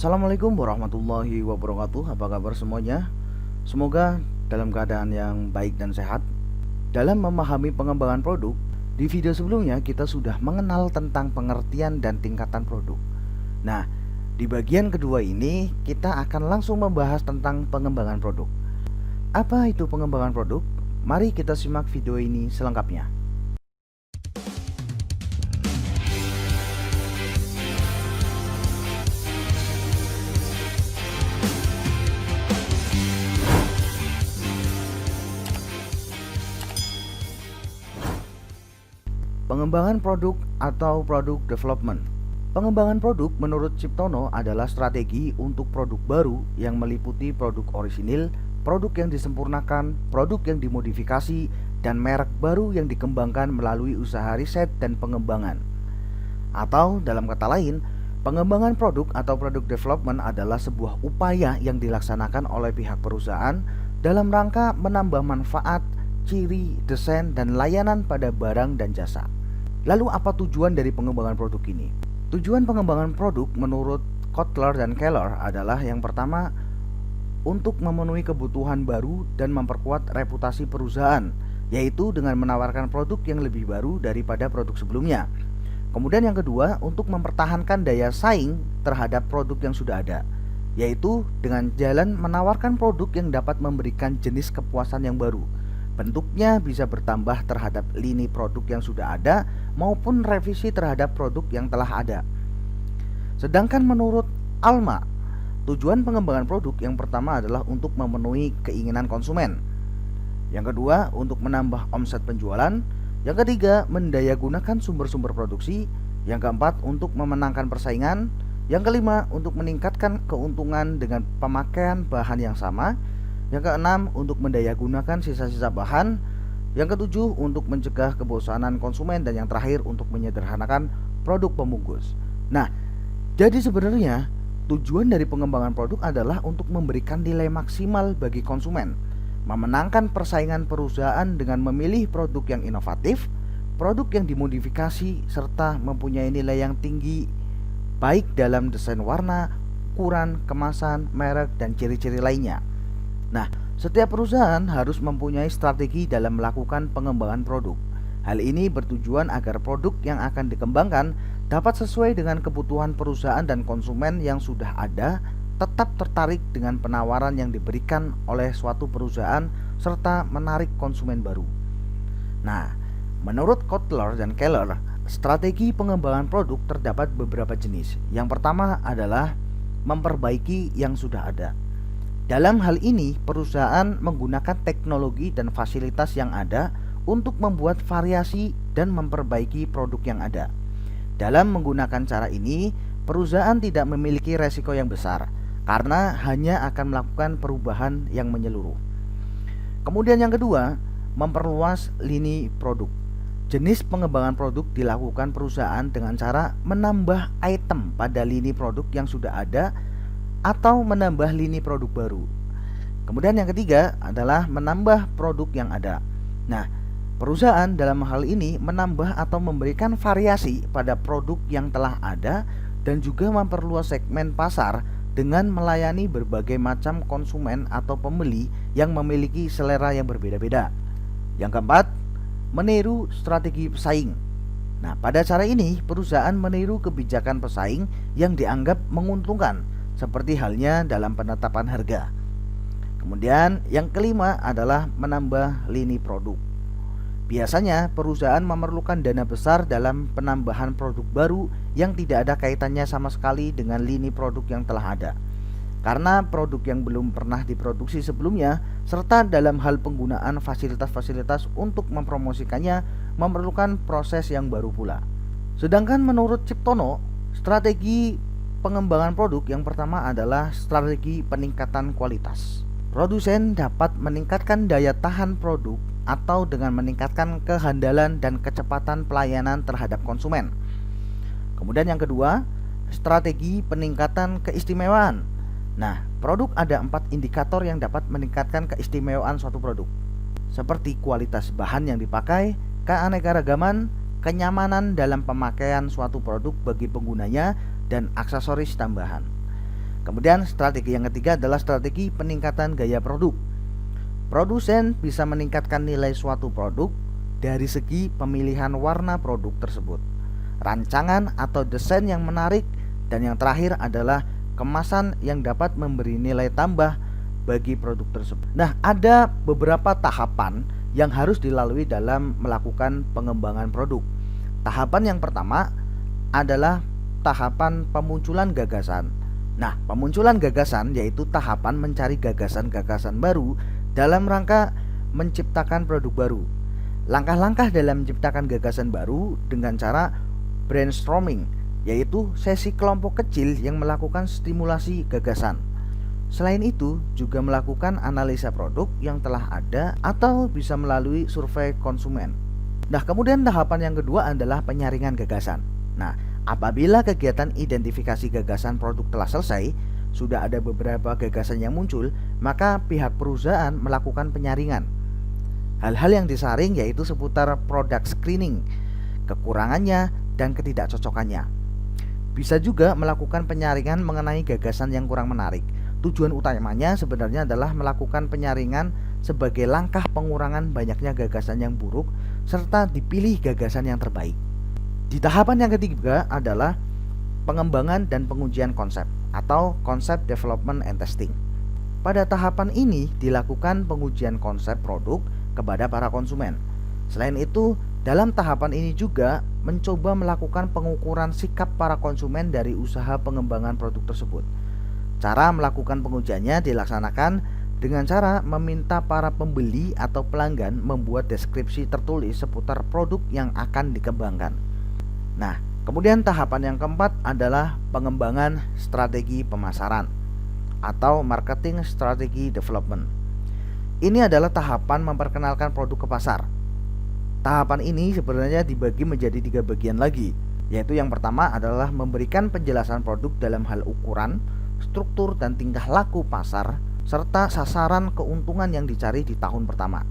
Assalamualaikum warahmatullahi wabarakatuh. Apa kabar semuanya? Semoga dalam keadaan yang baik dan sehat. Dalam memahami pengembangan produk, di video sebelumnya kita sudah mengenal tentang pengertian dan tingkatan produk. Nah, di bagian kedua ini kita akan langsung membahas tentang pengembangan produk. Apa itu pengembangan produk? Mari kita simak video ini selengkapnya. Pengembangan produk atau product development. Pengembangan produk menurut Ciptono adalah strategi untuk produk baru yang meliputi produk orisinil, produk yang disempurnakan, produk yang dimodifikasi, dan merek baru yang dikembangkan melalui usaha riset dan pengembangan. Atau dalam kata lain, pengembangan produk atau product development adalah sebuah upaya yang dilaksanakan oleh pihak perusahaan dalam rangka menambah manfaat, ciri, desain, dan layanan pada barang dan jasa. Lalu apa tujuan dari pengembangan produk ini? Tujuan pengembangan produk menurut Kotler dan Keller adalah yang pertama, untuk memenuhi kebutuhan baru dan memperkuat reputasi perusahaan, yaitu dengan menawarkan produk yang lebih baru daripada produk sebelumnya. Kemudian yang kedua, untuk mempertahankan daya saing terhadap produk yang sudah ada, yaitu dengan jalan menawarkan produk yang dapat memberikan jenis kepuasan yang baru. Bentuknya bisa bertambah terhadap lini produk yang sudah ada maupun revisi terhadap produk yang telah ada. Sedangkan menurut Alma, tujuan pengembangan produk yang pertama adalah untuk memenuhi keinginan konsumen. Yang kedua, untuk menambah omset penjualan. Yang ketiga, mendayagunakan sumber-sumber produksi. Yang keempat, untuk memenangkan persaingan. Yang kelima, untuk meningkatkan keuntungan dengan pemakaian bahan yang sama. Yang keenam, untuk mendayagunakan sisa-sisa bahan. Yang ketujuh, untuk mencegah kebosanan konsumen. Dan yang terakhir, untuk menyederhanakan produk pembungkus. Nah, jadi sebenarnya tujuan dari pengembangan produk adalah untuk memberikan nilai maksimal bagi konsumen, memenangkan persaingan perusahaan dengan memilih produk yang inovatif, produk yang dimodifikasi, serta mempunyai nilai yang tinggi baik dalam desain warna, ukuran, kemasan, merek, dan ciri-ciri lainnya. Nah, setiap perusahaan harus mempunyai strategi dalam melakukan pengembangan produk. Hal ini bertujuan agar produk yang akan dikembangkan dapat sesuai dengan kebutuhan perusahaan dan konsumen yang sudah ada, tetap tertarik dengan penawaran yang diberikan oleh suatu perusahaan, serta menarik konsumen baru. Nah, menurut Kotler dan Keller, strategi pengembangan produk terdapat beberapa jenis. Yang pertama adalah memperbaiki yang sudah ada. Dalam hal ini, perusahaan menggunakan teknologi dan fasilitas yang ada untuk membuat variasi dan memperbaiki produk yang ada. Dalam menggunakan cara ini, perusahaan tidak memiliki resiko yang besar karena hanya akan melakukan perubahan yang menyeluruh. Kemudian yang kedua, memperluas lini produk. Jenis pengembangan produk dilakukan perusahaan dengan cara menambah item pada lini produk yang sudah ada atau menambah lini produk baru. Kemudian yang ketiga adalah menambah produk yang ada. Nah, perusahaan dalam hal ini menambah atau memberikan variasi pada produk yang telah ada dan juga memperluas segmen pasar dengan melayani berbagai macam konsumen atau pembeli yang memiliki selera yang berbeda-beda. Yang keempat, meniru strategi pesaing. Nah, pada cara ini perusahaan meniru kebijakan pesaing yang dianggap menguntungkan, seperti halnya dalam penetapan harga. Kemudian yang kelima adalah menambah lini produk. Biasanya perusahaan memerlukan dana besar dalam penambahan produk baru yang tidak ada kaitannya sama sekali dengan lini produk yang telah ada, karena produk yang belum pernah diproduksi sebelumnya, serta dalam hal penggunaan fasilitas-fasilitas untuk mempromosikannya memerlukan proses yang baru pula. Sedangkan menurut Ciptono, strategi pengembangan produk yang pertama adalah strategi peningkatan kualitas. Produsen dapat meningkatkan daya tahan produk atau dengan meningkatkan kehandalan dan kecepatan pelayanan terhadap konsumen. Kemudian yang kedua, strategi peningkatan keistimewaan. Nah, produk ada 4 indikator yang dapat meningkatkan keistimewaan suatu produk, seperti kualitas bahan yang dipakai, keanekaragaman, kenyamanan dalam pemakaian suatu produk bagi penggunanya, dan aksesoris tambahan. Kemudian strategi yang ketiga adalah strategi peningkatan gaya produk. Produsen bisa meningkatkan nilai suatu produk dari segi pemilihan warna produk tersebut, rancangan atau desain yang menarik, dan yang terakhir adalah kemasan yang dapat memberi nilai tambah bagi produk tersebut. Nah, ada beberapa tahapan yang harus dilalui dalam melakukan pengembangan produk. Tahapan yang pertama adalah tahapan pemunculan gagasan. Nah, pemunculan gagasan yaitu tahapan mencari gagasan-gagasan baru dalam rangka menciptakan produk baru. Langkah-langkah dalam menciptakan gagasan baru dengan cara brainstorming, yaitu sesi kelompok kecil yang melakukan stimulasi gagasan. Selain itu, juga melakukan analisa produk yang telah ada atau bisa melalui survei konsumen. Nah, kemudian tahapan yang kedua adalah penyaringan gagasan. Nah, apabila kegiatan identifikasi gagasan produk telah selesai, sudah ada beberapa gagasan yang muncul, maka pihak perusahaan melakukan penyaringan. Hal-hal yang disaring yaitu seputar product screening, kekurangannya dan ketidakcocokannya. Bisa juga melakukan penyaringan mengenai gagasan yang kurang menarik. Tujuan utamanya sebenarnya adalah melakukan penyaringan sebagai langkah pengurangan banyaknya gagasan yang buruk serta dipilih gagasan yang terbaik. Di tahapan yang ketiga adalah pengembangan dan pengujian konsep atau concept development and testing. Pada tahapan ini dilakukan pengujian konsep produk kepada para konsumen. Selain itu, dalam tahapan ini juga mencoba melakukan pengukuran sikap para konsumen dari usaha pengembangan produk tersebut. Cara melakukan pengujiannya dilaksanakan dengan cara meminta para pembeli atau pelanggan membuat deskripsi tertulis seputar produk yang akan dikembangkan. Nah, kemudian tahapan yang keempat adalah pengembangan strategi pemasaran atau marketing strategy development. Ini adalah tahapan memperkenalkan produk ke pasar. Tahapan ini sebenarnya dibagi menjadi 3 bagian lagi, yaitu yang pertama adalah memberikan penjelasan produk dalam hal ukuran, struktur dan tingkah laku pasar, serta sasaran keuntungan yang dicari di tahun pertama.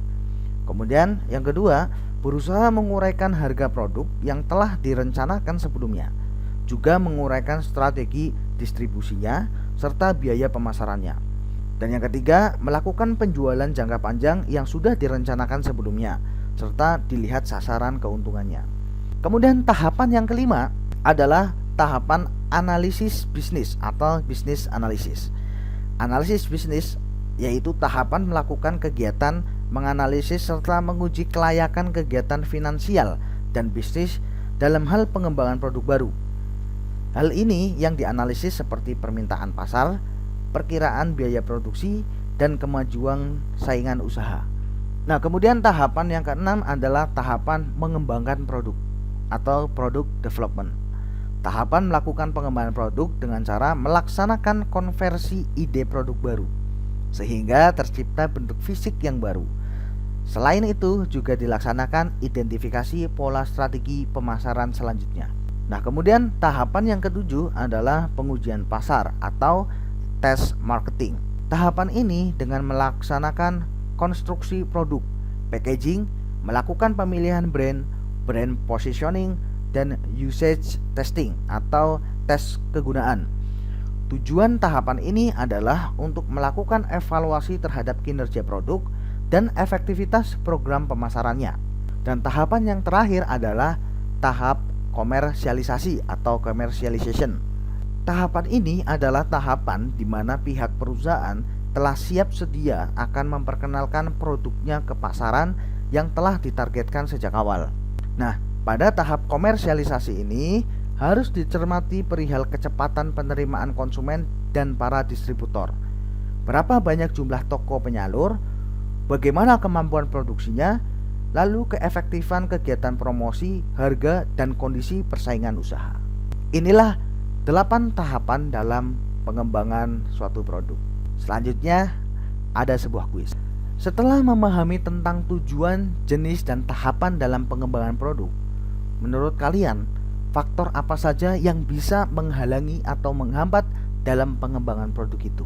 Kemudian yang kedua, berusaha menguraikan harga produk yang telah direncanakan sebelumnya, juga menguraikan strategi distribusinya serta biaya pemasarannya. Dan yang ketiga, melakukan penjualan jangka panjang yang sudah direncanakan sebelumnya, serta dilihat sasaran keuntungannya. Kemudian tahapan yang kelima adalah tahapan analisis bisnis atau bisnis analisis. Analisis bisnis yaitu tahapan melakukan kegiatan menganalisis serta menguji kelayakan kegiatan finansial dan bisnis dalam hal pengembangan produk baru. Hal ini yang dianalisis seperti permintaan pasar, perkiraan biaya produksi, dan kemajuan saingan usaha. Nah, kemudian tahapan yang keenam adalah tahapan mengembangkan produk atau product development. Tahapan melakukan pengembangan produk dengan cara melaksanakan konversi ide produk baru sehingga tercipta bentuk fisik yang baru. Selain itu juga dilaksanakan identifikasi pola strategi pemasaran selanjutnya. Nah, kemudian tahapan yang ketujuh adalah pengujian pasar atau test marketing. Tahapan ini dengan melaksanakan konstruksi produk, packaging, melakukan pemilihan brand positioning, dan usage testing atau tes kegunaan. Tujuan tahapan ini adalah untuk melakukan evaluasi terhadap kinerja produk dan efektivitas program pemasarannya. Dan tahapan yang terakhir adalah tahap komersialisasi atau commercialization. Tahapan ini adalah tahapan di mana pihak perusahaan telah siap sedia akan memperkenalkan produknya ke pasaran yang telah ditargetkan sejak awal. Nah, pada tahap komersialisasi ini harus dicermati perihal kecepatan penerimaan konsumen dan para distributor. Berapa banyak jumlah toko penyalur, bagaimana kemampuan produksinya, lalu keefektifan kegiatan promosi, harga, dan kondisi persaingan usaha. Inilah 8 tahapan dalam pengembangan suatu produk. Selanjutnya ada sebuah kuis. Setelah memahami tentang tujuan, jenis, dan tahapan dalam pengembangan produk, menurut kalian faktor apa saja yang bisa menghalangi atau menghambat dalam pengembangan produk itu?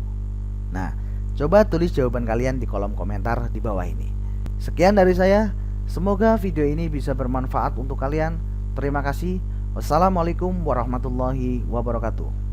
Nah, coba tulis jawaban kalian di kolom komentar di bawah ini. Sekian dari saya, semoga video ini bisa bermanfaat untuk kalian. Terima kasih. Wassalamualaikum warahmatullahi wabarakatuh.